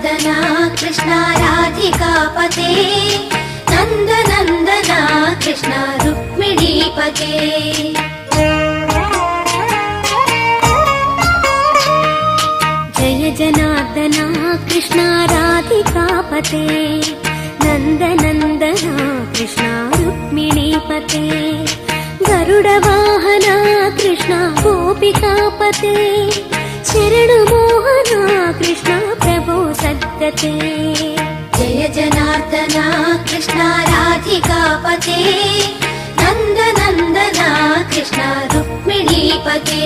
जनार्दना कृष्ण राधिकापते नन्दनन्दना कृष्ण रुक्मिणीपते जय जनार्दना कृष्ण राधिकापते नन्दनन्दना कृष्ण रुक्मिणीपते गरुडवाहना कृष्ण गोपिकापते शरणमोहना कृष्ण प्रभो सद्गते जय जनार्दना कृष्ण राधिकापते नन्दनन्दना कृष्ण रुक्मिणीपते